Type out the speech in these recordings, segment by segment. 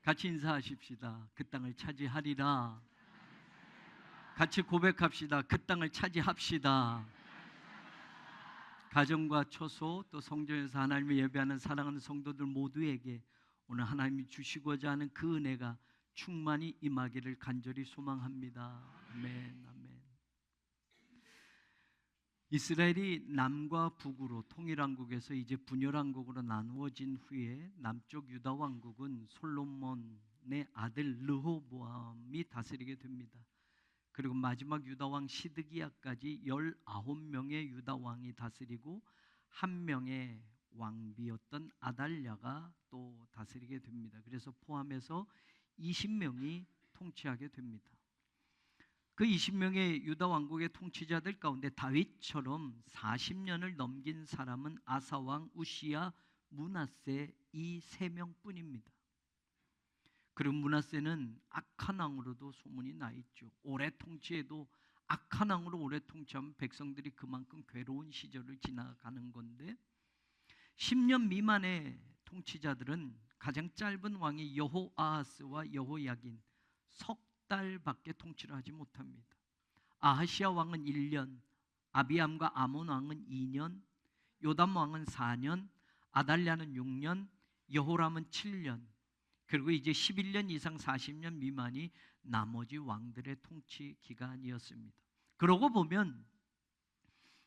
같이 인사하십시다. 그 땅을 차지하리라. 같이 고백합시다. 그 땅을 차지합시다. 가정과 처소 또 성전에서 하나님을 예배하는 사랑하는 성도들 모두에게 오늘 하나님이 주시고자 하는 그 은혜가 충만히 임하기를 간절히 소망합니다. 아멘, 아멘. 이스라엘이 남과 북으로 통일왕국에서 이제 분열왕국으로 나누어진 후에 남쪽 유다 왕국은 솔로몬의 아들 르호보암이 다스리게 됩니다. 그리고 마지막 유다왕 시드기야까지 19명의 유다왕이 다스리고 한 명의 왕비였던 아달랴가 또 다스리게 됩니다. 그래서 포함해서 20명이 통치하게 됩니다. 그 20명의 유다 왕국의 통치자들 가운데 다윗처럼 40년을 넘긴 사람은 아사왕, 우시야, 므낫세 이 3명뿐입니다. 그리고 므낫세는 악한 왕으로도 소문이 나 있죠. 오래 통치해도 악한 왕으로 오래 통치하면 백성들이 그만큼 괴로운 시절을 지나가는 건데 10년 미만의 통치자들은 가장 짧은 왕이 여호아하스와 여호야긴 석 달밖에 통치를 하지 못합니다. 아하시야 왕은 1년, 아비암과 아몬 왕은 2년, 요담 왕은 4년, 아달랴는 6년, 여호람은 7년, 그리고 이제 11년 이상 40년 미만이 나머지 왕들의 통치 기간이었습니다. 그러고 보면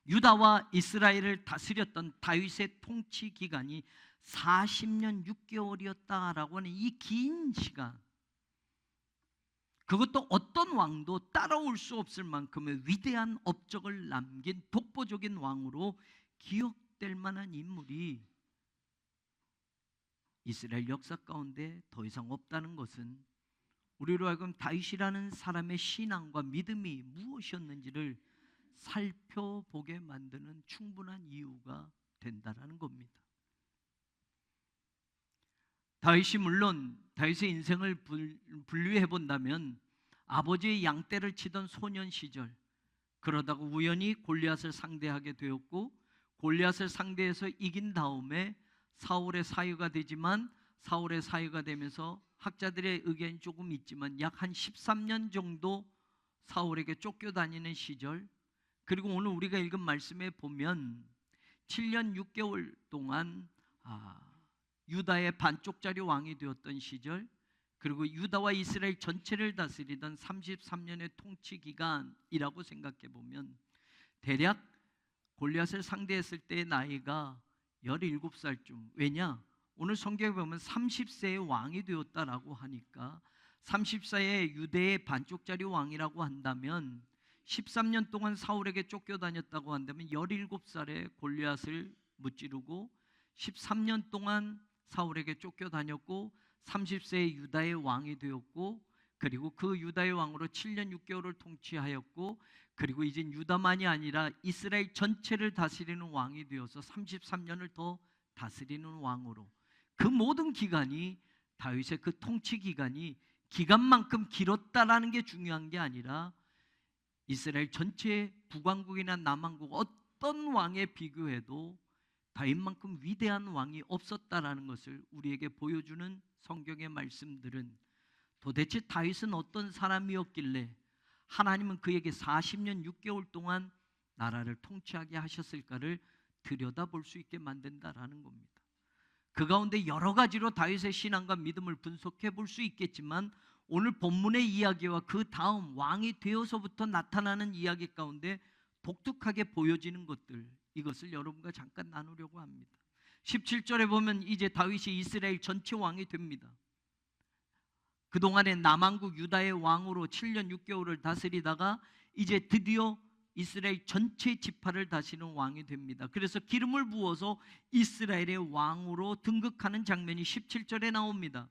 유다와 이스라엘을 다스렸던 다윗의 통치 기간이 40년 6개월이었다라고 하는 이 긴 시간, 그것도 어떤 왕도 따라올 수 없을 만큼의 위대한 업적을 남긴 독보적인 왕으로 기억될 만한 인물이 이스라엘 역사 가운데 더 이상 없다는 것은 우리로 하여금 다윗이라는 사람의 신앙과 믿음이 무엇이었는지를 살펴보게 만드는 충분한 이유가 된다는 겁니다. 다윗이 물론 다윗의 인생을 분류해 본다면 아버지의 양떼를 치던 소년 시절, 그러다가 우연히 골리앗을 상대하게 되었고 골리앗을 상대해서 이긴 다음에 사울의 사유가 되지만 사울의 사유가 되면서 학자들의 의견이 조금 있지만 약 한 13년 정도 사울에게 쫓겨다니는 시절, 그리고 오늘 우리가 읽은 말씀에 보면 7년 6개월 동안 유다의 반쪽짜리 왕이 되었던 시절, 그리고 유다와 이스라엘 전체를 다스리던 33년의 통치 기간이라고 생각해 보면 대략 골리앗을 상대했을 때의 나이가 17살쯤. 왜냐? 오늘 성경에 보면 30세의 왕이 되었다라고 하니까 30세의 유대의 반쪽짜리 왕이라고 한다면 13년 동안 사울에게 쫓겨다녔다고 한다면 17살에 골리앗을 무찌르고 13년 동안 사울에게 쫓겨다녔고 30세의 유다의 왕이 되었고, 그리고 그 유다의 왕으로 7년 6개월을 통치하였고, 그리고 이제 유다만이 아니라 이스라엘 전체를 다스리는 왕이 되어서 33년을 더 다스리는 왕으로, 그 모든 기간이 다윗의 그 통치 기간이 기간만큼 길었다라는 게 중요한 게 아니라 이스라엘 전체 북왕국이나 남왕국 어떤 왕에 비교해도 다윗만큼 위대한 왕이 없었다라는 것을 우리에게 보여주는 성경의 말씀들은 도대체 다윗은 어떤 사람이었길래 하나님은 그에게 40년 6개월 동안 나라를 통치하게 하셨을까를 들여다볼 수 있게 만든다라는 겁니다. 그 가운데 여러 가지로 다윗의 신앙과 믿음을 분석해 볼 수 있겠지만 오늘 본문의 이야기와 그 다음 왕이 되어서부터 나타나는 이야기 가운데 독특하게 보여지는 것들, 이것을 여러분과 잠깐 나누려고 합니다. 17절에 보면 이제 다윗이 이스라엘 전체 왕이 됩니다. 그동안에 남왕국 유다의 왕으로 7년 6개월을 다스리다가 이제 드디어 이스라엘 전체 지파를 다스리는 왕이 됩니다. 그래서 기름을 부어서 이스라엘의 왕으로 등극하는 장면이 17절에 나옵니다.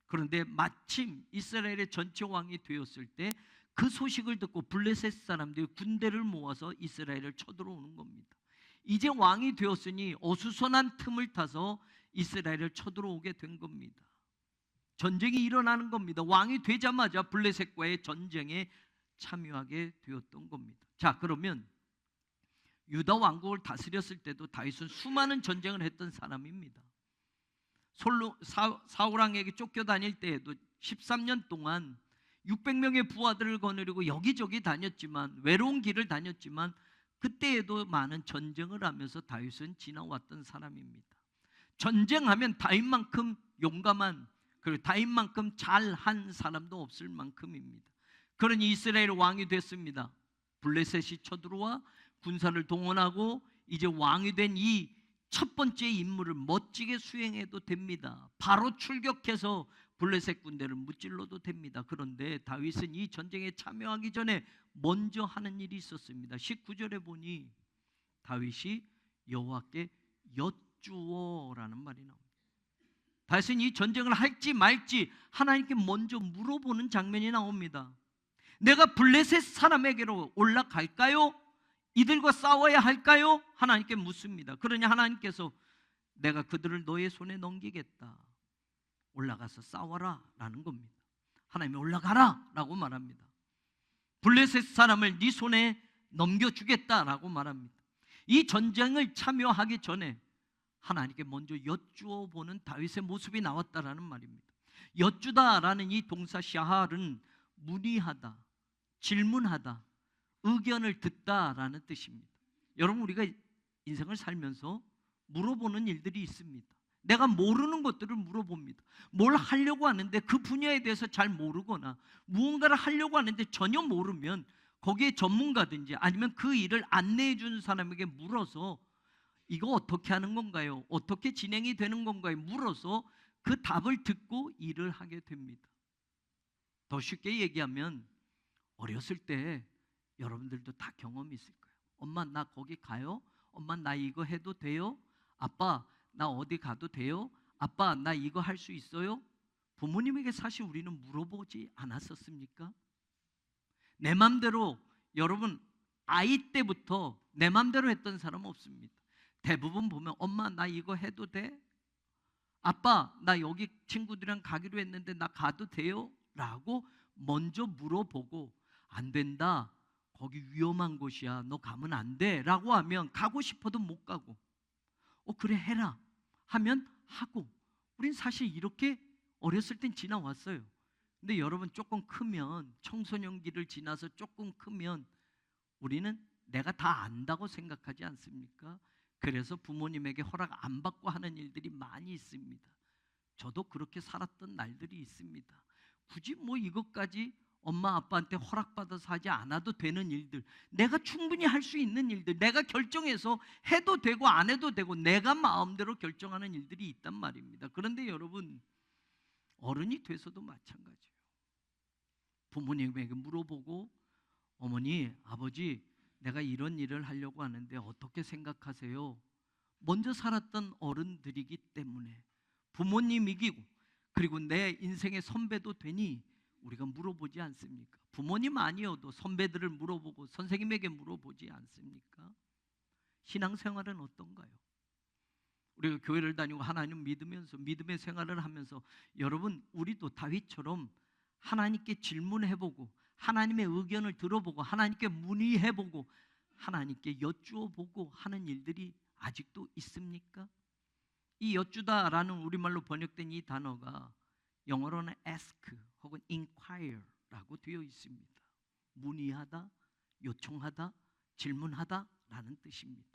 그런데 마침 이스라엘의 전체 왕이 되었을 때 그 소식을 듣고 블레셋 사람들이 군대를 모아서 이스라엘을 쳐들어오는 겁니다. 이제 왕이 되었으니 어수선한 틈을 타서 이스라엘을 쳐들어오게 된 겁니다. 전쟁이 일어나는 겁니다. 왕이 되자마자 블레셋과의 전쟁에 참여하게 되었던 겁니다. 자, 그러면 유다 왕국을 다스렸을 때도 다윗은 수많은 전쟁을 했던 사람입니다. 사울 왕에게 쫓겨다닐 때에도 13년 동안 600명의 부하들을 거느리고 여기저기 다녔지만, 외로운 길을 다녔지만, 그때에도 많은 전쟁을 하면서 다윗은 지나왔던 사람입니다. 전쟁하면 다윗만큼 용감한, 그리고 다윗만큼 잘한 사람도 없을 만큼입니다. 그러니 이스라엘 왕이 됐습니다. 블레셋이 쳐들어와 군사를 동원하고 이제 왕이 된 이 첫 번째 임무를 멋지게 수행해도 됩니다. 바로 출격해서 블레셋 군대를 무찔러도 됩니다. 그런데 다윗은 이 전쟁에 참여하기 전에 먼저 하는 일이 있었습니다. 19절에 보니 다윗이 여호와께 여쭈어라는 말이 나옵니다. 다윗은 이 전쟁을 할지 말지 하나님께 먼저 물어보는 장면이 나옵니다. 내가 블레셋 사람에게로 올라갈까요? 이들과 싸워야 할까요? 하나님께 묻습니다. 그러니 하나님께서 내가 그들을 너의 손에 넘기겠다, 올라가서 싸워라 라는 겁니다. 하나님이 올라가라 라고 말합니다. 블레셋 사람을 네 손에 넘겨주겠다라고 말합니다. 이 전쟁을 참여하기 전에 하나님께 먼저 여쭈어 보는 다윗의 모습이 나왔다라는 말입니다. 여쭈다라는 이 동사 샤할은 문의하다, 질문하다, 의견을 듣다라는 뜻입니다. 여러분, 우리가 인생을 살면서 물어보는 일들이 있습니다. 내가 모르는 것들을 물어봅니다. 뭘 하려고 하는데 그 분야에 대해서 잘 모르거나 무언가를 하려고 하는데 전혀 모르면 거기에 전문가든지 아니면 그 일을 안내해 주는 사람에게 물어서 이거 어떻게 하는 건가요? 어떻게 진행이 되는 건가요? 물어서 그 답을 듣고 일을 하게 됩니다. 더 쉽게 얘기하면 어렸을 때 여러분들도 다 경험이 있을 거예요. 엄마 나 거기 가요? 엄마 나 이거 해도 돼요? 아빠 나 어디 가도 돼요? 아빠 나 이거 할 수 있어요? 부모님에게 사실 우리는 물어보지 않았었습니까? 내 맘대로, 여러분 아이 때부터 내 맘대로 했던 사람은 없습니다. 대부분 보면 엄마 나 이거 해도 돼? 아빠 나 여기 친구들이랑 가기로 했는데 나 가도 돼요? 라고 먼저 물어보고, 안 된다, 거기 위험한 곳이야, 너 가면 안 돼 라고 하면 가고 싶어도 못 가고, 그래 해라 하면 하고, 우린 사실 이렇게 어렸을 땐 지나왔어요. 근데 여러분 조금 크면, 청소년기를 지나서 조금 크면 우리는 내가 다 안다고 생각하지 않습니까? 그래서 부모님에게 허락 안 받고 하는 일들이 많이 있습니다. 저도 그렇게 살았던 날들이 있습니다. 굳이 뭐 이것까지 엄마 아빠한테 허락받아서 하지 않아도 되는 일들, 내가 충분히 할 수 있는 일들, 내가 결정해서 해도 되고 안 해도 되고 내가 마음대로 결정하는 일들이 있단 말입니다. 그런데 여러분, 어른이 돼서도 마찬가지예요. 부모님에게 물어보고, 어머니, 아버지 내가 이런 일을 하려고 하는데 어떻게 생각하세요? 먼저 살았던 어른들이기 때문에 부모님이기고, 그리고 내 인생의 선배도 되니 우리가 물어보지 않습니까? 부모님 아니어도 선배들을 물어보고 선생님에게 물어보지 않습니까? 신앙생활은 어떤가요? 우리가 교회를 다니고 하나님 믿으면서 믿음의 생활을 하면서, 여러분 우리도 다윗처럼 하나님께 질문해보고 하나님의 의견을 들어보고 하나님께 문의해보고 하나님께 여쭈어보고 하는 일들이 아직도 있습니까? 이 여쭈다라는 우리말로 번역된 이 단어가 영어로는 ask 혹은 inquire라고 되어 있습니다. 문의하다, 요청하다, 질문하다라는 뜻입니다.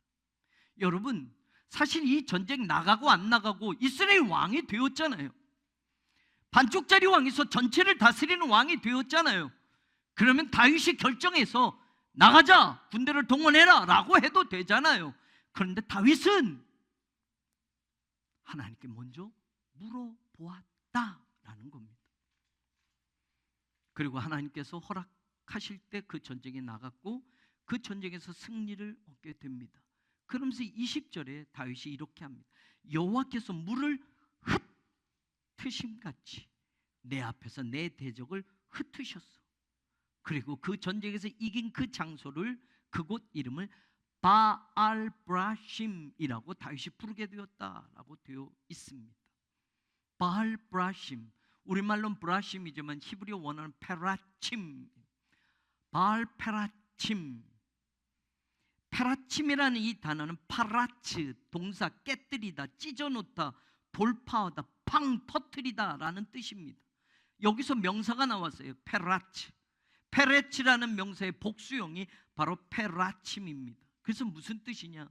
여러분, 사실 이 전쟁 나가고 안 나가고 이스라엘 왕이 되었잖아요. 반쪽짜리 왕에서 전체를 다스리는 왕이 되었잖아요. 그러면 다윗이 결정해서 나가자, 군대를 동원해라 라고 해도 되잖아요. 그런데 다윗은 하나님께 먼저 물어보았다라는 겁니다. 그리고 하나님께서 허락하실 때 그 전쟁에 나갔고 그 전쟁에서 승리를 얻게 됩니다. 그러면서 20절에 다윗이 이렇게 합니다. 여호와께서 물을 흩으심같이 내 앞에서 내 대적을 흩으셨어. 그리고 그 전쟁에서 이긴 그 장소를, 그곳 이름을 바알브라심이라고 다윗이 부르게 되었다라고 되어 있습니다. 바알브라심, 우리말로는 브라심이지만 히브리어 원어는 페라침, 바알페라침. 페라침이라는 이 단어는 파라츠, 동사 깨뜨리다, 찢어놓다, 돌파하다, 팡 터뜨리다라는 뜻입니다. 여기서 명사가 나왔어요. 페라치. 페레치라는 명사의 복수형이 바로 페라침입니다. 그래서 무슨 뜻이냐?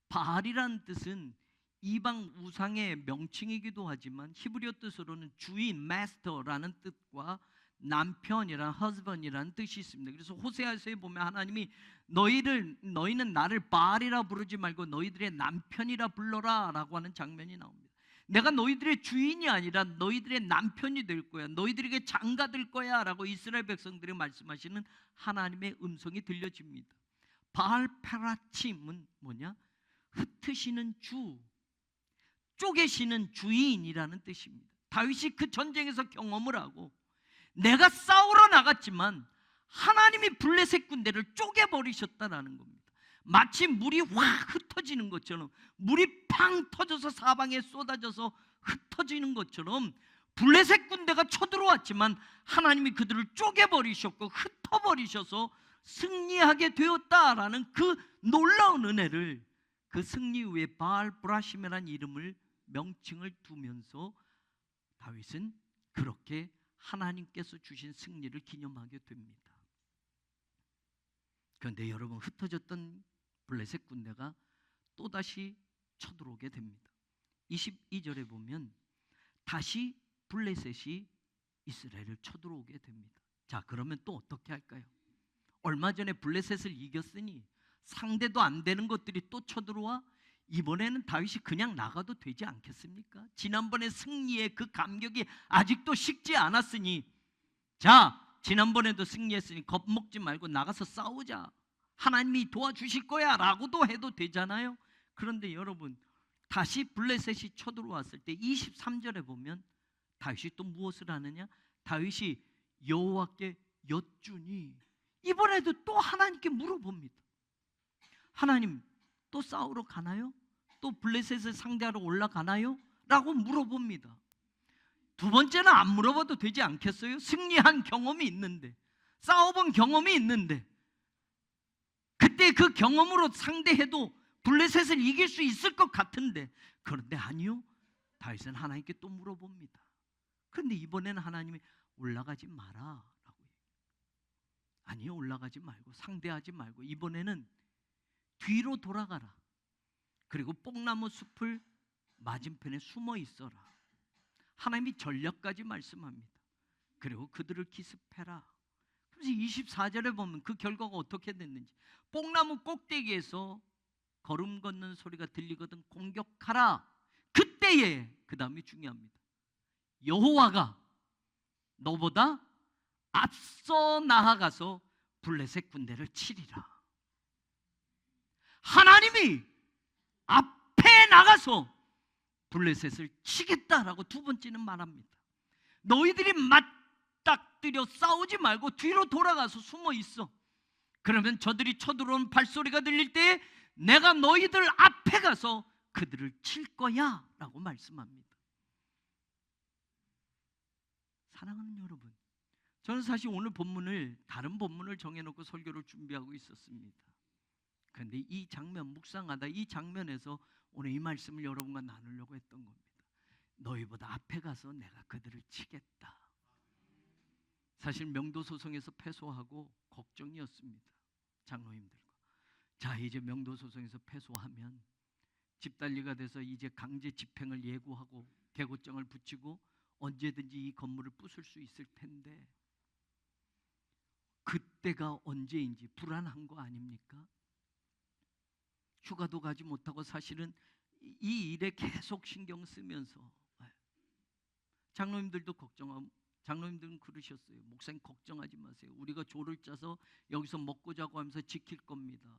바알이라는 뜻은 이방 우상의 명칭이기도 하지만 히브리어 뜻으로는 주인, 마스터라는 뜻과 남편이란 husband이라는 뜻이 있습니다. 그래서 호세아서에 보면 하나님이 너희는 나를 바알이라 부르지 말고 너희들의 남편이라 불러라 라고 하는 장면이 나옵니다. 내가 너희들의 주인이 아니라 너희들의 남편이 될 거야, 너희들에게 장가 될 거야 라고 이스라엘 백성들이 말씀하시는 하나님의 음성이 들려집니다. 바알 페라침은 뭐냐? 흩으시는 주, 쪼개시는 주인이라는 뜻입니다. 다윗이 그 전쟁에서 경험을 하고 내가 싸우러 나갔지만 하나님이 블레셋 군대를 쪼개버리셨다라는 겁니다. 마치 물이 확 흩어지는 것처럼, 물이 팡 터져서 사방에 쏟아져서 흩어지는 것처럼 블레셋 군대가 쳐들어왔지만 하나님이 그들을 쪼개버리셨고 흩어버리셔서 승리하게 되었다라는 그 놀라운 은혜를, 그 승리 후에 바알 브라시메라는 이름을, 명칭을 두면서 다윗은 그렇게 하나님께서 주신 승리를 기념하게 됩니다. 그런데 여러분, 흩어졌던 블레셋 군대가 또다시 쳐들어오게 됩니다. 22절에 보면 다시 블레셋이 이스라엘을 쳐들어오게 됩니다. 자, 그러면 또 어떻게 할까요? 얼마 전에 블레셋을 이겼으니 상대도 안 되는 것들이 또 쳐들어와 이번에는 다윗이 그냥 나가도 되지 않겠습니까? 지난번에 승리의 그 감격이 아직도 식지 않았으니, 자, 지난번에도 승리했으니 겁먹지 말고 나가서 싸우자, 하나님이 도와주실 거야 라고도 해도 되잖아요. 그런데 여러분, 다시 블레셋이 쳐들어왔을 때 23절에 보면 다윗이 또 무엇을 하느냐? 다윗이 여호와께 여쭈니, 이번에도 또 하나님께 물어봅니다. 하나님, 또 싸우러 가나요? 또 블레셋을 상대하러 올라가나요? 라고 물어봅니다. 두 번째는 안 물어봐도 되지 않겠어요? 승리한 경험이 있는데, 싸워본 경험이 있는데, 그때 그 경험으로 상대해도 블레셋을 이길 수 있을 것 같은데, 그런데 아니요, 다윗은 하나님께 또 물어봅니다. 그런데 이번에는 하나님이 올라가지 마라 라고 얘기해요. 아니요, 올라가지 말고, 상대하지 말고 이번에는 뒤로 돌아가라. 그리고 뽕나무 숲을 맞은편에 숨어 있어라. 하나님이 전략까지 말씀합니다. 그리고 그들을 기습해라. 그래서 24절에 보면 그 결과가 어떻게 됐는지, 뽕나무 꼭대기에서 걸음 걷는 소리가 들리거든 공격하라. 그때에, 그 다음이 중요합니다. 여호와가 너보다 앞서 나아가서 블레셋 군대를 치리라. 하나님이 앞에 나가서 블레셋을 치겠다라고 두 번째는 말합니다. 너희들이 맞닥뜨려 싸우지 말고 뒤로 돌아가서 숨어 있어. 그러면 저들이 쳐들어온 발소리가 들릴 때 내가 너희들 앞에 가서 그들을 칠 거야 라고 말씀합니다. 사랑하는 여러분, 저는 사실 오늘 본문을, 다른 본문을 정해놓고 설교를 준비하고 있었습니다. 그런데 이 장면, 묵상하다 이 장면에서 오늘 이 말씀을 여러분과 나누려고 했던 겁니다. 너희보다 앞에 가서 내가 그들을 치겠다. 사실 명도소송에서 패소하고 걱정이었습니다. 장로님들과. 자, 이제 명도소송에서 패소하면 집단리가 돼서 이제 강제 집행을 예고하고 개고장을 붙이고 언제든지 이 건물을 부술 수 있을 텐데, 그때가 언제인지 불안한 거 아닙니까? 휴가도 가지 못하고 사실은 이 일에 계속 신경 쓰면서, 장로님들도 걱정하고, 장로님들은 그러셨어요. 목사님 걱정하지 마세요. 우리가 조를 짜서 여기서 먹고 자고 하면서 지킬 겁니다.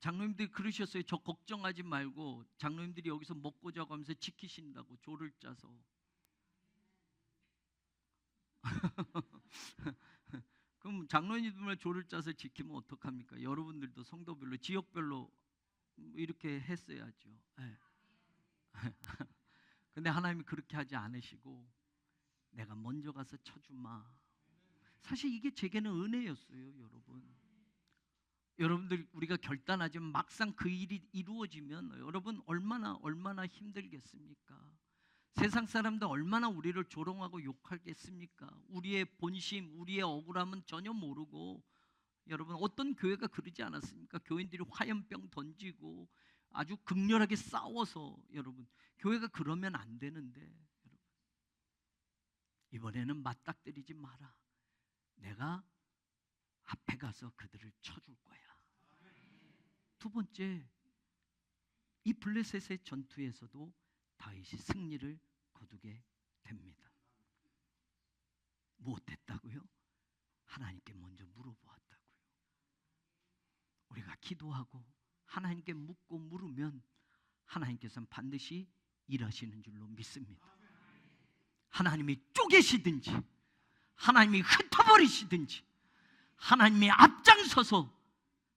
장로님들이 그러셨어요. 저 걱정하지 말고 장로님들이 여기서 먹고 자고 하면서 지키신다고, 조를 짜서. 그럼 장로님들만 조를 짜서 지키면 어떡합니까? 여러분들도 성도별로, 지역별로 이렇게 했어야죠. 네. 근데 하나님이 그렇게 하지 않으시고 내가 먼저 가서 쳐주마. 사실 이게 제게는 은혜였어요, 여러분. 여러분들 우리가 결단하지만 막상 그 일이 이루어지면 여러분 얼마나 힘들겠습니까? 세상 사람들 얼마나 우리를 조롱하고 욕하겠습니까? 우리의 본심, 우리의 억울함은 전혀 모르고, 여러분 어떤 교회가 그러지 않았습니까? 교인들이 화염병 던지고 아주 극렬하게 싸워서. 여러분 교회가 그러면 안 되는데, 여러분 이번에는 맞닥뜨리지 마라. 내가 앞에 가서 그들을 쳐줄 거야. 두 번째, 이 블레셋의 전투에서도 다윗이 승리를 거두게 됩니다. 무엇했다고요? 하나님께 먼저 물어보았다고요. 우리가 기도하고 하나님께 묻고 물으면 하나님께서는 반드시 일하시는 줄로 믿습니다. 하나님이 쪼개시든지 하나님이 흩어버리시든지 하나님이 앞장서서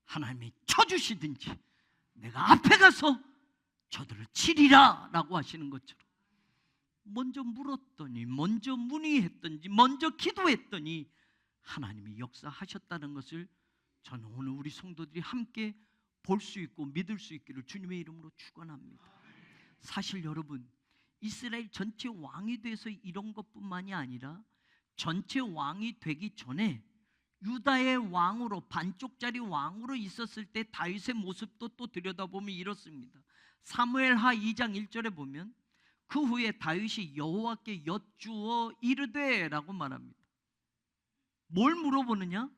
하나님이 쳐주시든지 내가 앞에 가서 저들을 치리라 라고 하시는 것처럼 먼저 물었더니, 먼저 문의했든지, 먼저 기도했더니 하나님이 역사하셨다는 것을 저는 오늘 우리 성도들이 함께 볼 수 있고 믿을 수 있기를 주님의 이름으로 축원합니다. 사실 여러분, 이스라엘 전체 왕이 돼서 이런 것뿐만이 아니라 전체 왕이 되기 전에 유다의 왕으로, 반쪽짜리 왕으로 있었을 때 다윗의 모습도 또 들여다보면 이렇습니다. 사무엘하 2장 1절에 보면 그 후에 다윗이 여호와께 여쭈어 이르되 라고 말합니다. 뭘 물어보느냐?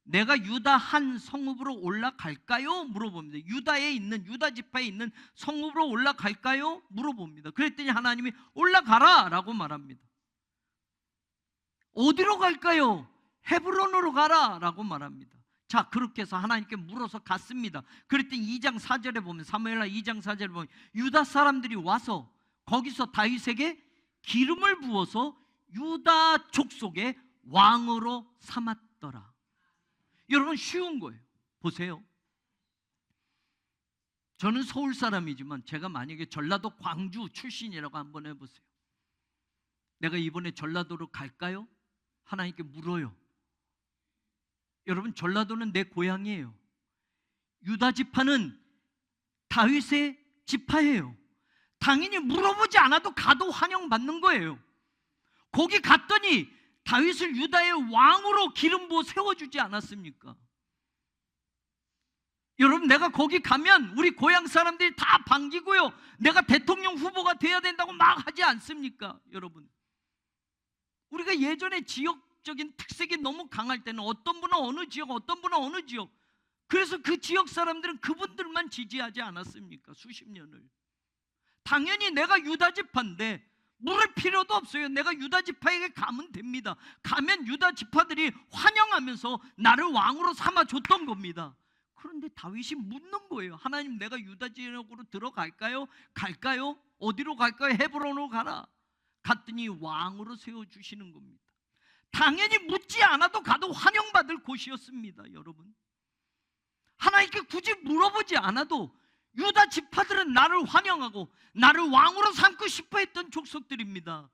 내가 유다 한 성읍으로 올라갈까요? 물어봅니다. 유다에 있는, 유다 지파에 있는 성읍으로 올라갈까요? 물어봅니다. 그랬더니 하나님이 올라가라 라고 말합니다. 어디로 갈까요? 헤브론으로 가라 라고 말합니다. 자, 그렇게 해서 하나님께 물어서 갔습니다. 그랬더니 2장 4절에 보면, 사무엘하 2장 4절에 보면 유다 사람들이 와서 거기서 다윗에게 기름을 부어서 유다 족속의 왕으로 삼았더라. 여러분 쉬운 거예요. 보세요. 저는 서울 사람이지만 제가 만약에 전라도 광주 출신이라고 한번 해보세요. 내가 이번에 전라도로 갈까요? 하나님께 물어요. 여러분 전라도는 내 고향이에요. 유다 지파는 다윗의 지파예요. 당연히 물어보지 않아도 가도 환영받는 거예요. 거기 갔더니 다윗을 유다의 왕으로 기름 부어 세워주지 않았습니까? 여러분 내가 거기 가면 우리 고향 사람들이 다 반기고요, 내가 대통령 후보가 돼야 된다고 막 하지 않습니까? 여러분 우리가 예전에 지역적인 특색이 너무 강할 때는 어떤 분은 어느 지역, 어떤 분은 어느 지역, 그래서 그 지역 사람들은 그분들만 지지하지 않았습니까? 수십 년을. 당연히 내가 유다 지파인데 물을 필요도 없어요. 내가 유다 지파에게 가면 됩니다. 가면 유다 지파들이 환영하면서 나를 왕으로 삼아줬던 겁니다. 그런데 다윗이 묻는 거예요. 하나님 내가 유다 지역으로 들어갈까요? 갈까요? 어디로 갈까요? 헤브론으로 가라. 갔더니 왕으로 세워주시는 겁니다. 당연히 묻지 않아도 가도 환영받을 곳이었습니다. 여러분 하나님께 굳이 물어보지 않아도 유다 지파들은 나를 환영하고 나를 왕으로 삼고 싶어 했던 족속들입니다.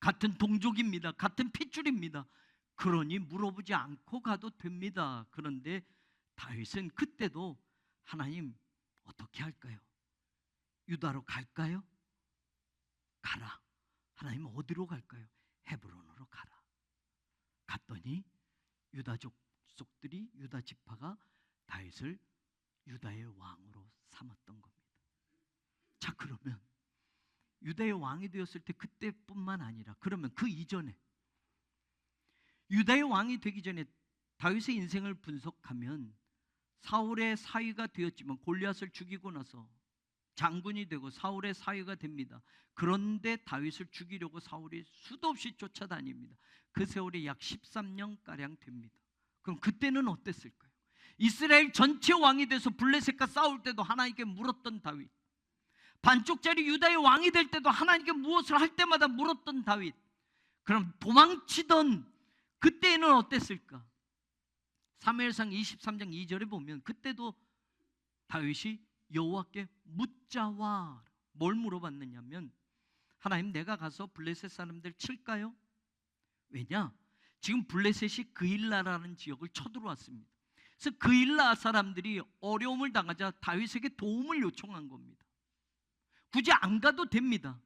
같은 동족입니다. 같은 핏줄입니다. 그러니 물어보지 않고 가도 됩니다. 그런데 다윗은 그때도 하나님 어떻게 할까요? 유다로 갈까요? 가라. 하나님 어디로 갈까요? 헤브론으로 가라. 갔더니 유다 족속들이, 유다 지파가 다윗을 유다의 왕으로 삼았던 겁니다. 자, 그러면 유다의 왕이 되었을 때 그때뿐만 아니라 그러면 그 이전에 유다의 왕이 되기 전에 다윗의 인생을 분석하면 사울의 사위가 되었지만 골리앗을 죽이고 나서 장군이 되고 사울의 사위가 됩니다. 그런데 다윗을 죽이려고 사울이 수도 없이 쫓아다닙니다. 그 세월이 약 13년가량 됩니다. 그럼 그때는 어땠을까요? 이스라엘 전체 왕이 돼서 블레셋과 싸울 때도 하나님께 물었던 다윗, 반쪽짜리 유다의 왕이 될 때도 하나님께 무엇을 할 때마다 물었던 다윗, 그럼 도망치던 그때는 어땠을까? 사무엘상 23장 2절에 보면 그때도 다윗이 여호와께 묻자와, 뭘 물어봤느냐면 하나님 내가 가서 블레셋 사람들 칠까요? 왜냐? 지금 블레셋이 그일라라는 지역을 쳐들어왔습니다. 그래서 그일라 사람들이 어려움을 당하자 다윗에게 도움을 요청한 겁니다. 굳이 안 가도 됩니다.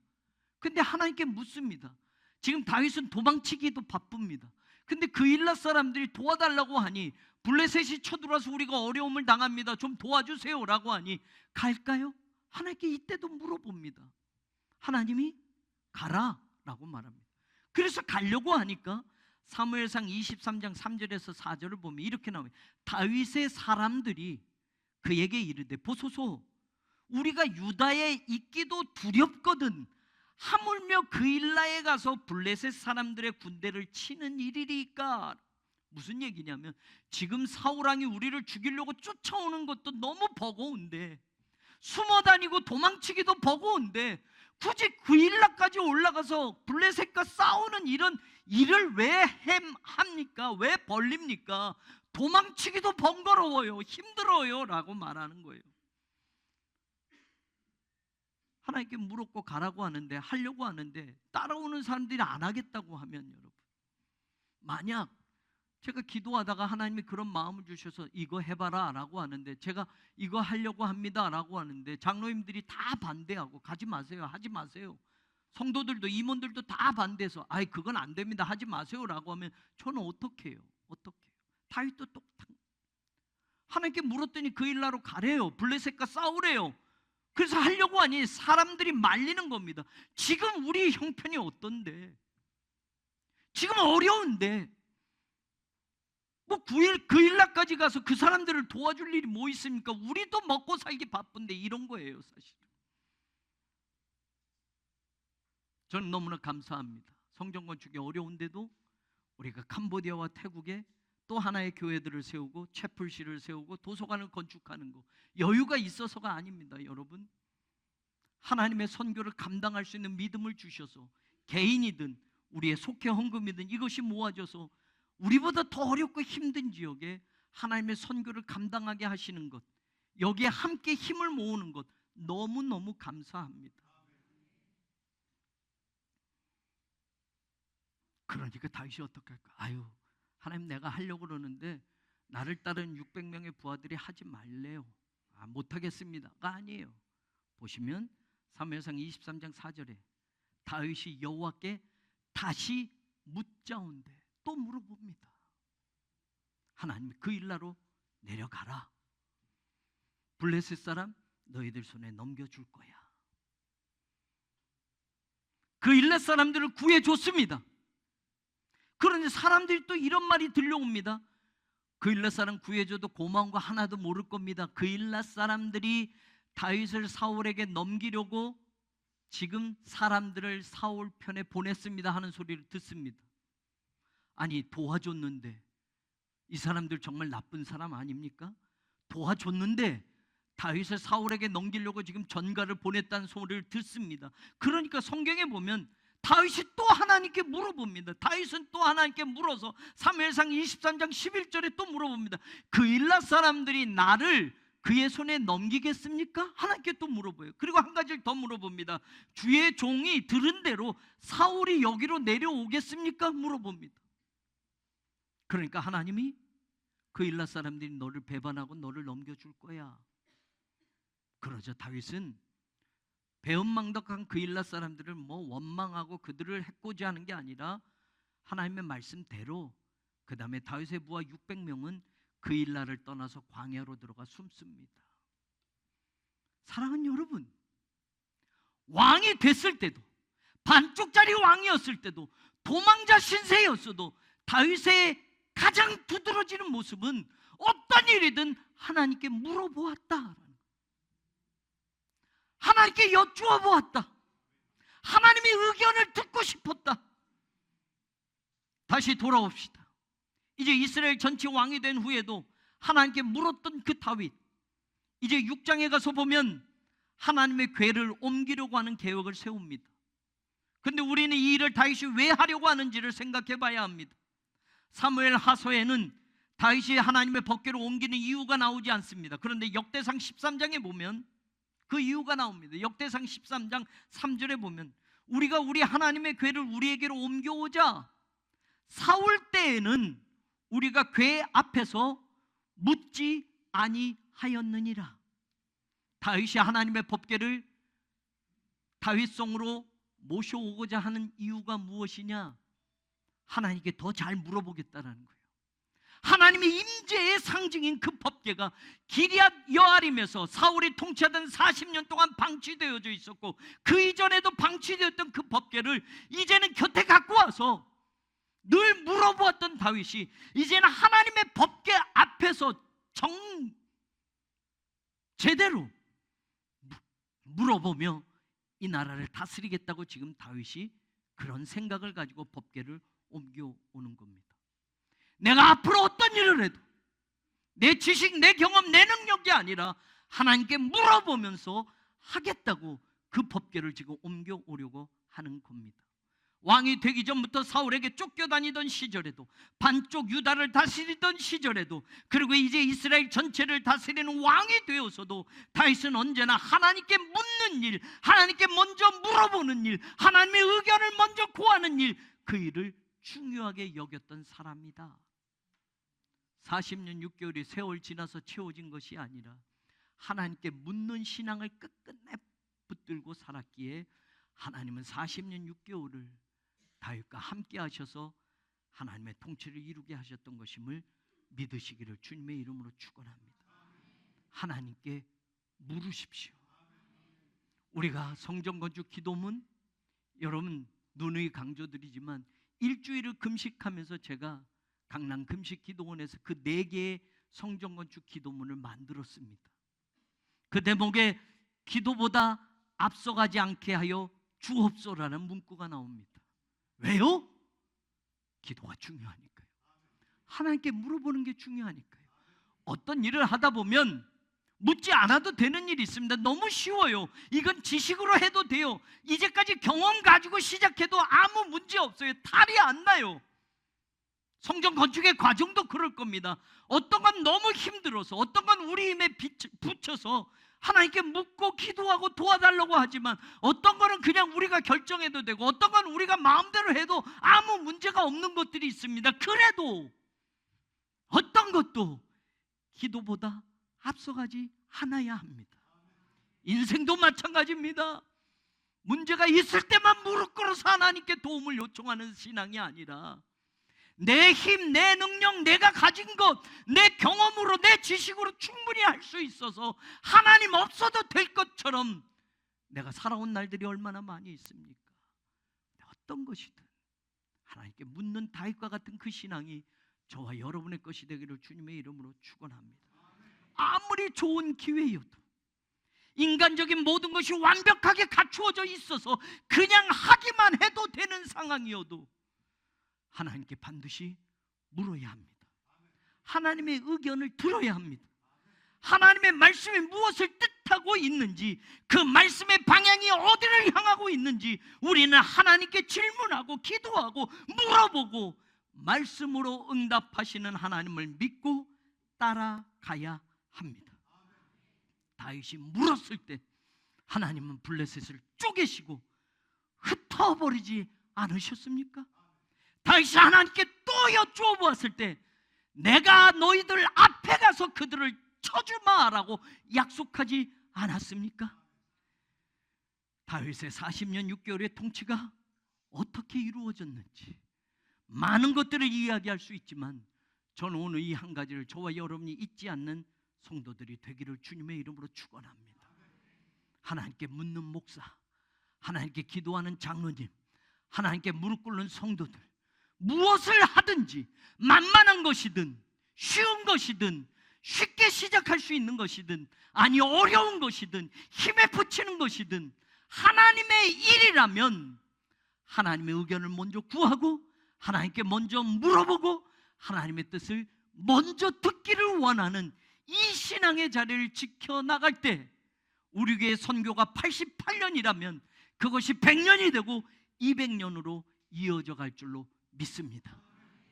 근데 하나님께 묻습니다. 지금 다윗은 도망치기도 바쁩니다. 근데 그일라 사람들이 도와달라고 하니, 블레셋이 쳐들어와서 우리가 어려움을 당합니다, 좀 도와주세요 라고 하니 갈까요? 하나님께 이때도 물어봅니다. 하나님이 가라 라고 말합니다. 그래서 가려고 하니까 사무엘상 23장 3절에서 4절을 보면 이렇게 나와요. 다윗의 사람들이 그에게 이르되, 보소서 우리가 유다에 있기도 두렵거든 하물며 그일라에 가서 블레셋 사람들의 군대를 치는 일이리까. 무슨 얘기냐면, 지금 사울왕이 우리를 죽이려고 쫓아오는 것도 너무 버거운데, 숨어 다니고 도망치기도 버거운데, 굳이 그일라까지 올라가서 블레셋과 싸우는 이런 일을 왜 합니까? 왜 벌립니까? 도망치기도 번거로워요, 힘들어요 라고 말하는 거예요. 하나님께 물었고 가라고 하는데, 하려고 하는데 따라오는 사람들이 안 하겠다고 하면, 여러분, 만약 제가 기도하다가 하나님이 그런 마음을 주셔서 이거 해봐라 라고 하는데, 제가 이거 하려고 합니다 라고 하는데 장로님들이 다 반대하고 가지 마세요, 하지 마세요, 성도들도 임원들도 다 반대해서 아이 그건 안 됩니다, 하지 마세요 라고 하면 저는 어떻게 해요? 어떻게 해요? 다윗도 똑같은, 하나님께 물었더니 그일라로 가래요, 블레셋과 싸우래요. 그래서 하려고 하니 사람들이 말리는 겁니다. 지금 우리 형편이 어떤데, 지금 어려운데 뭐 그일라까지 가서 그 사람들을 도와줄 일이 뭐 있습니까? 우리도 먹고 살기 바쁜데, 이런 거예요. 사실 저는 너무나 감사합니다. 성전 건축이 어려운데도 우리가 캄보디아와 태국에 또 하나의 교회들을 세우고 채플실을 세우고 도서관을 건축하는 거 여유가 있어서가 아닙니다. 여러분, 하나님의 선교를 감당할 수 있는 믿음을 주셔서 개인이든 우리의 속회 헌금이든 이것이 모아져서 우리보다 더 어렵고 힘든 지역에 하나님의 선교를 감당하게 하시는 것, 여기에 함께 힘을 모으는 것 너무너무 감사합니다. 그러니까 다윗이 어떻게 할까? 아유, 하나님 내가 하려고 그러는데 나를 따른 600명의 부하들이 하지 말래요. 못하겠습니다가 아니에요. 보시면 사무엘상 23장 4절에 다윗이 여호와께 다시 묻자온대, 또 물어봅니다. 하나님이 그일라로 내려가라, 블레셋 사람 너희들 손에 넘겨줄 거야. 그일라 사람들을 구해줬습니다. 그런데 사람들이 또 이런 말이 들려옵니다. 그일라 사람 구해줘도 고마운 거 하나도 모를 겁니다. 그일라 사람들이 다윗을 사울에게 넘기려고 지금 사람들을 사울 편에 보냈습니다 하는 소리를 듣습니다. 아니, 도와줬는데 이 사람들 정말 나쁜 사람 아닙니까? 도와줬는데 다윗을 사울에게 넘기려고 지금 전가를 보냈다는 소리를 듣습니다. 그러니까 성경에 보면 다윗이 또 하나님께 물어봅니다. 다윗은 또 하나님께 물어서 사무엘상 23장 11절에 또 물어봅니다. 그일라 사람들이 나를 그의 손에 넘기겠습니까? 하나님께 또 물어봐요. 그리고 한 가지를 더 물어봅니다. 주의 종이 들은 대로 사울이 여기로 내려오겠습니까? 물어봅니다. 그러니까 하나님이 그일라 사람들이 너를 배반하고 너를 넘겨줄 거야. 그러자 다윗은 배은망덕한 그일라 사람들을 원망하고 그들을 해코지하는 게 아니라 하나님의 말씀대로 그 다음에 다윗의 부하 600명은 그일라를 떠나서 광야로 들어가 숨습니다. 사랑하는 여러분, 왕이 됐을 때도, 반쪽짜리 왕이었을 때도, 도망자 신세였어도 다윗의 가장 두드러지는 모습은 어떤 일이든 하나님께 물어보았다, 하나님께 여쭈어 보았다, 하나님의 의견을 듣고 싶었다. 다시 돌아옵시다. 이제 이스라엘 전체 왕이 된 후에도 하나님께 물었던 그 다윗, 이제 6장에 가서 보면 하나님의 궤를 옮기려고 하는 계획을 세웁니다. 그런데 우리는 이 일을 다윗이 왜 하려고 하는지를 생각해 봐야 합니다. 사무엘 하서에는 다윗이 하나님의 법궤를 옮기는 이유가 나오지 않습니다. 그런데 역대상 13장에 보면 그 이유가 나옵니다. 역대상 13장 3절에 보면 우리가 우리 하나님의 궤를 우리에게로 옮겨오자 사울 때에는 우리가 궤 앞에서 묻지 아니하였느니라. 다윗이 하나님의 법궤를 다윗성으로 모셔오고자 하는 이유가 무엇이냐? 하나님께 더 잘 물어보겠다는 거예요. 하나님의 임재의 상징인 그 법궤가 기럇 여아림에서 사울이 통치하던 40년 동안 방치되어져 있었고, 그 이전에도 방치되었던 그 법궤를 이제는 곁에 갖고 와서 늘 물어보았던 다윗이 이제는 하나님의 법궤 앞에서 제대로 물어보며 이 나라를 다스리겠다고 지금 다윗이 그런 생각을 가지고 법궤를 옮겨오는 겁니다. 내가 앞으로 어떤 일을 해도 내 지식, 내 경험, 내 능력이 아니라 하나님께 물어보면서 하겠다고 그 법궤를 지금 옮겨오려고 하는 겁니다. 왕이 되기 전부터 사울에게 쫓겨다니던 시절에도, 반쪽 유다를 다스리던 시절에도, 그리고 이제 이스라엘 전체를 다스리는 왕이 되어서도 다윗은 언제나 하나님께 묻는 일, 하나님께 먼저 물어보는 일, 하나님의 의견을 먼저 구하는 일, 그 일을 중요하게 여겼던 사람이다. 40년 6개월이 세월 지나서 채워진 것이 아니라 하나님께 묻는 신앙을 끝끝내 붙들고 살았기에 하나님은 40년 6개월을 다윗과 함께 하셔서 하나님의 통치를 이루게 하셨던 것임을 믿으시기를 주님의 이름으로 축원합니다. 하나님께 물으십시오. 우리가 성전 건축 기도문, 여러분 누누이 강조드리지만 일주일을 금식하면서 제가 강남 금식기도원에서 그 4개의 성전 건축 기도문을 만들었습니다. 그 대목에 기도보다 앞서가지 않게 하여 주옵소라는 문구가 나옵니다. 왜요? 기도가 중요하니까요. 하나님께 물어보는 게 중요하니까요. 어떤 일을 하다 보면 묻지 않아도 되는 일이 있습니다. 너무 쉬워요. 이건 지식으로 해도 돼요. 이제까지 경험 가지고 시작해도 아무 문제 없어요. 탈이 안 나요. 성전 건축의 과정도 그럴 겁니다. 어떤 건 너무 힘들어서, 어떤 건 우리 힘에 붙여서 하나님께 묻고 기도하고 도와달라고 하지만, 어떤 거는 그냥 우리가 결정해도 되고, 어떤 건 우리가 마음대로 해도 아무 문제가 없는 것들이 있습니다. 그래도 어떤 것도 기도보다 앞서가지 않아야 합니다. 인생도 마찬가지입니다. 문제가 있을 때만 무릎 꿇어서 하나님께 도움을 요청하는 신앙이 아니라 내 힘, 내 능력, 내가 가진 것, 내 경험으로, 내 지식으로 충분히 할 수 있어서 하나님 없어도 될 것처럼 내가 살아온 날들이 얼마나 많이 있습니까? 어떤 것이든 하나님께 묻는 다윗과 같은 그 신앙이 저와 여러분의 것이 되기를 주님의 이름으로 축원합니다. 아무리 좋은 기회여도, 인간적인 모든 것이 완벽하게 갖추어져 있어서 그냥 하기만 해도 되는 상황이어도 하나님께 반드시 물어야 합니다. 하나님의 의견을 들어야 합니다. 하나님의 말씀이 무엇을 뜻하고 있는지, 그 말씀의 방향이 어디를 향하고 있는지 우리는 하나님께 질문하고 기도하고 물어보고 말씀으로 응답하시는 하나님을 믿고 따라가야 합니다. 다윗이 물었을 때 하나님은 블레셋을 쪼개시고 흩어버리지 않으셨습니까? 다윗이 하나님께 또 여쭈어 보았을 때 내가 너희들 앞에 가서 그들을 쳐주마라고 약속하지 않았습니까? 다윗의 40년 6개월의 통치가 어떻게 이루어졌는지 많은 것들을 이야기할 수 있지만, 저는 오늘 이 한 가지를 저와 여러분이 잊지 않는 성도들이 되기를 주님의 이름으로 축원합니다. 하나님께 묻는 목사, 하나님께 기도하는 장로님, 하나님께 무릎 꿇는 성도들, 무엇을 하든지 만만한 것이든 쉬운 것이든 쉽게 시작할 수 있는 것이든 아니 어려운 것이든 힘에 붙이는 것이든 하나님의 일이라면 하나님의 의견을 먼저 구하고 하나님께 먼저 물어보고 하나님의 뜻을 먼저 듣기를 원하는 이 신앙의 자리를 지켜나갈 때 우리 교회 선교가 88년이라면 그것이 100년이 되고 200년으로 이어져 갈 줄로 믿습니다.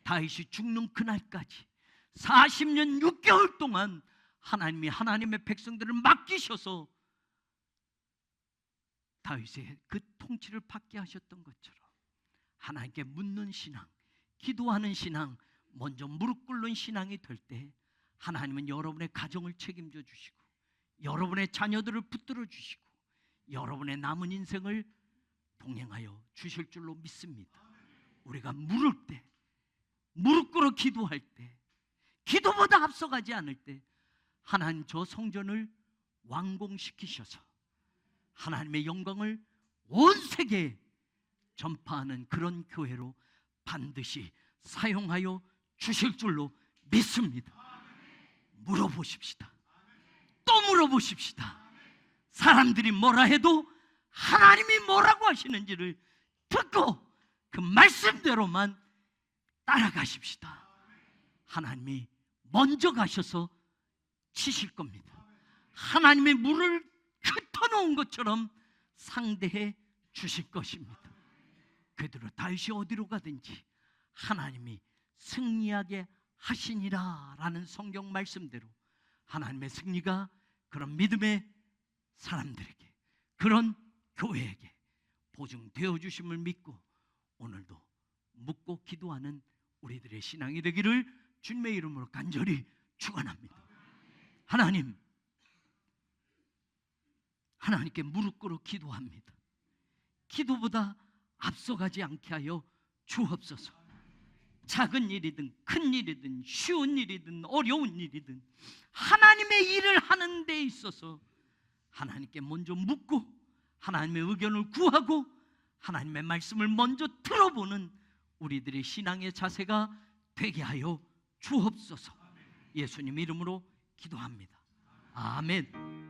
다윗이 죽는 그날까지 40년 6개월 동안 하나님이 하나님의 백성들을 맡기셔서 다윗의 그 통치를 받게 하셨던 것처럼 하나님께 묻는 신앙, 기도하는 신앙, 먼저 무릎 꿇는 신앙이 될 때 하나님은 여러분의 가정을 책임져 주시고 여러분의 자녀들을 붙들어 주시고 여러분의 남은 인생을 동행하여 주실 줄로 믿습니다. 우리가 물을 때, 무릎 꿇어 기도할 때, 기도보다 앞서가지 않을 때 하나님 저 성전을 완공시키셔서 하나님의 영광을 온 세계에 전파하는 그런 교회로 반드시 사용하여 주실 줄로 믿습니다. 물어보십시다. 또 물어보십시다. 사람들이 뭐라 해도 하나님이 뭐라고 하시는지를 듣고 그 말씀대로만 따라가십시다. 하나님이 먼저 가셔서 치실 겁니다. 하나님의 물을 흩어놓은 것처럼 상대해 주실 것입니다. 그대로 다윗이 어디로 가든지 하나님이 승리하게 하시니라 라는 성경 말씀대로 하나님의 승리가 그런 믿음의 사람들에게, 그런 교회에게 보증되어 주심을 믿고 오늘도 묻고 기도하는 우리들의 신앙이 되기를 주님의 이름으로 간절히 축원합니다. 하나님, 하나님께 무릎 꿇어 기도합니다. 기도보다 앞서가지 않게 하여 주옵소서. 작은 일이든 큰 일이든 쉬운 일이든 어려운 일이든 하나님의 일을 하는 데 있어서 하나님께 먼저 묻고 하나님의 의견을 구하고 하나님의 말씀을 먼저 들어보는 우리들의 신앙의 자세가 되게 하여 주옵소서. 예수님 이름으로 기도합니다. 아멘.